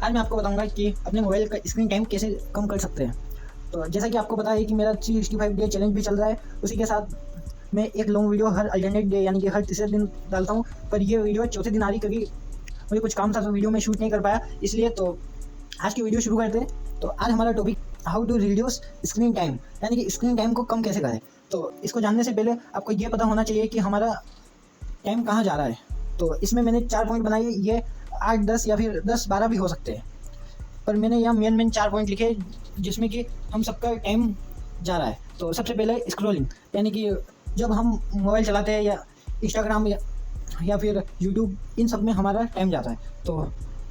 आज मैं आपको बताऊंगा कि अपने मोबाइल का स्क्रीन टाइम कैसे कम कर सकते हैं। तो जैसा कि आपको पता है कि मेरा 365 डे चैलेंज भी चल रहा है, उसी के साथ मैं एक लॉन्ग वीडियो हर अल्टरनेट डे यानी कि हर तीसरे दिन डालता हूँ। पर ये वीडियो चौथे दिन आ रही क्योंकि मुझे कुछ काम था तो वीडियो में शूट नहीं कर पाया, इसलिए तो आज की वीडियो शुरू करते हैं। तो आज हमारा topic how to reduce screen time, यानी कि स्क्रीन टाइम को कम कैसे करें। तो इसको जानने से पहले आपको ये पता होना चाहिए कि हमारा टाइम कहाँ जा रहा है। तो इसमें मैंने 4 पॉइंट बनाए, ये 8, 10 या फिर 10, 12 भी हो सकते हैं, पर मैंने यहाँ मेन 4 पॉइंट लिखे जिसमें कि हम सबका टाइम जा रहा है। तो सबसे पहले स्क्रॉलिंग, यानी कि जब हम मोबाइल चलाते हैं या इंस्टाग्राम या फिर यूट्यूब, इन सब में हमारा टाइम जाता है। तो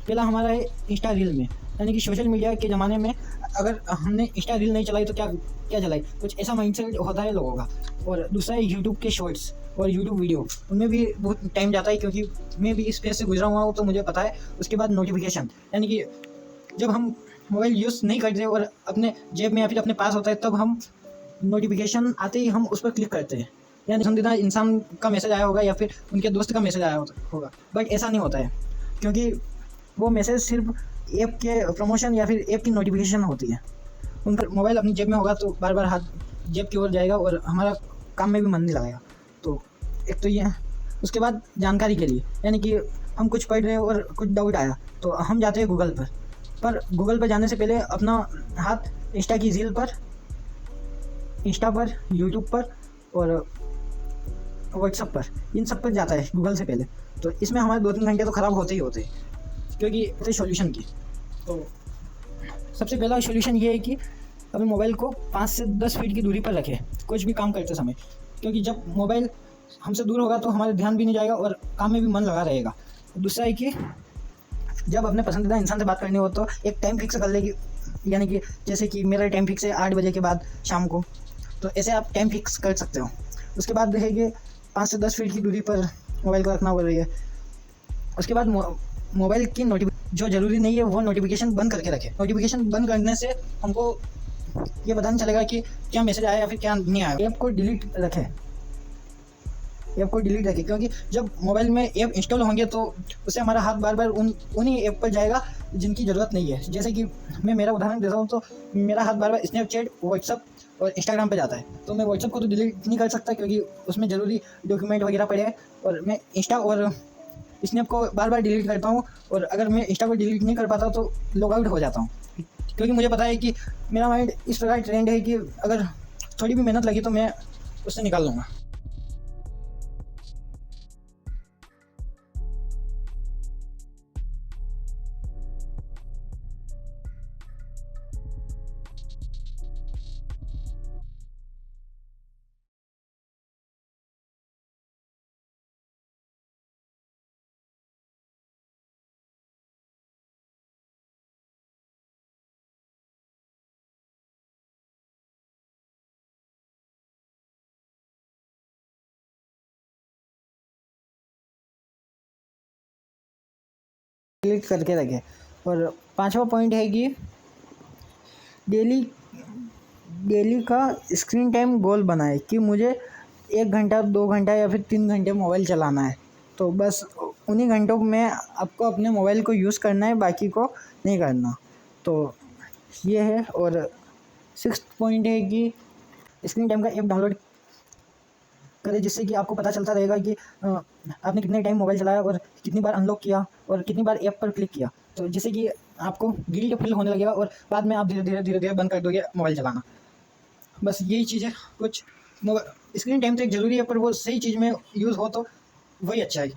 पहला हमारा है इंस्टा रील में, यानी कि सोशल मीडिया के ज़माने में अगर हमने इंस्टा रील नहीं चलाई तो क्या क्या चलाई, कुछ ऐसा माइंडसेट होता है लोगों का। और दूसरा है यूट्यूब के शॉर्ट्स और यूट्यूब वीडियो, उनमें भी बहुत टाइम जाता है क्योंकि मैं भी इस फेज से गुजरा हुआ हूँ तो मुझे पता है। उसके बाद नोटिफिकेशन, यानी कि जब हम मोबाइल यूज़ नहीं करते और अपने जेब में या फिर अपने पास होता है तब हम नोटिफिकेशन आते ही हम उस पर क्लिक करते हैं, यानी पसंदीदा इंसान का मैसेज आया होगा या फिर उनके दोस्त का मैसेज आया होगा। बट ऐसा नहीं होता है क्योंकि वो मैसेज सिर्फ ऐप के प्रमोशन या फिर ऐप की नोटिफिकेशन होती है। उन पर मोबाइल अपनी जेब में होगा तो बार बार हाथ जेब की ओर जाएगा और हमारा काम में भी मन नहीं लगेगा। तो एक तो ये, उसके बाद जानकारी के लिए, यानी कि हम कुछ पढ़ रहे हैं और कुछ डाउट आया तो हम जाते हैं गूगल पर गूगल पर जाने से पहले अपना हाथ इंस्टा की रील पर, इंस्टा पर, यूट्यूब पर और व्हाट्सएप पर, इन सब पर जाता है गूगल से पहले। तो इसमें हमारे 2-3 घंटे तो ख़राब होते ही होते हैं क्योंकि सॉल्यूशन की। तो सबसे पहला सॉल्यूशन ये है कि अपने मोबाइल को 5 से 10 फीट की दूरी पर रखें कुछ भी काम करते समय, क्योंकि जब मोबाइल हमसे दूर होगा तो हमारा ध्यान भी नहीं जाएगा और काम में भी मन लगा रहेगा। दूसरा है कि जब अपने पसंदीदा इंसान से बात करनी हो तो एक टाइम फिक्स कर लेगी, यानी कि जैसे कि मेरा टाइम फिक्स है 8 बजे के बाद शाम को, तो ऐसे आप टाइम फिक्स कर सकते हो। उसके बाद है कि 5 से 10 फीट की दूरी पर मोबाइल को रखना पड़ रही है। उसके बाद मोबाइल की जो ज़रूरी नहीं है वो नोटिफिकेशन बंद करके रखें। नोटिफिकेशन बंद करने से हमको ये पता नहीं चलेगा कि क्या मैसेज आया या फिर क्या नहीं आया। ऐप को डिलीट रखें, क्योंकि जब मोबाइल में ऐप इंस्टॉल होंगे तो उससे हमारा हाथ बार बार उन्हीं ऐप पर जाएगा जिनकी ज़रूरत नहीं है। जैसे कि मैं मेरा उदाहरण देता हूँ तो मेरा हाथ बार बार स्नैपचैट, व्हाट्सअप और इंस्टाग्राम पे जाता है। तो मैं व्हाट्सअप को तो डिलीट नहीं कर सकता क्योंकि उसमें ज़रूरी डॉक्यूमेंट वगैरह पड़े हैं, और मैं इंस्टा और स्नैप को बार बार डिलीट करता हूँ। और अगर मैं इंस्टा को डिलीट नहीं कर पाता तो लॉग आउट हो जाता हूँ, क्योंकि मुझे पता है कि मेरा माइंड इस प्रकार ट्रेंड है कि अगर थोड़ी भी मेहनत लगी तो मैं उससे निकाल लूँगा। डिलीट करके रखें। और 5वां पॉइंट है कि डेली का स्क्रीन टाइम गोल बनाए कि मुझे 1 घंटा, 2 घंटा या फिर 3 घंटे मोबाइल चलाना है। तो बस उन्हीं घंटों में आपको अपने मोबाइल को यूज़ करना है, बाकी को नहीं करना। तो ये है। और 6th पॉइंट है कि स्क्रीन टाइम का ऐप डाउनलोड करें, जिससे कि आपको पता चलता रहेगा कि आपने कितने टाइम मोबाइल चलाया और कितनी बार अनलॉक किया और कितनी बार ऐप पर क्लिक किया। तो जिससे कि आपको गिल्ट फील होने लगेगा और बाद में आप धीरे धीरे बंद कर दोगे मोबाइल चलाना। बस यही चीज़ है। कुछ स्क्रीन टाइम तो एक ज़रूरी है, पर वो सही चीज़ में यूज़ हो तो वही अच्छा है।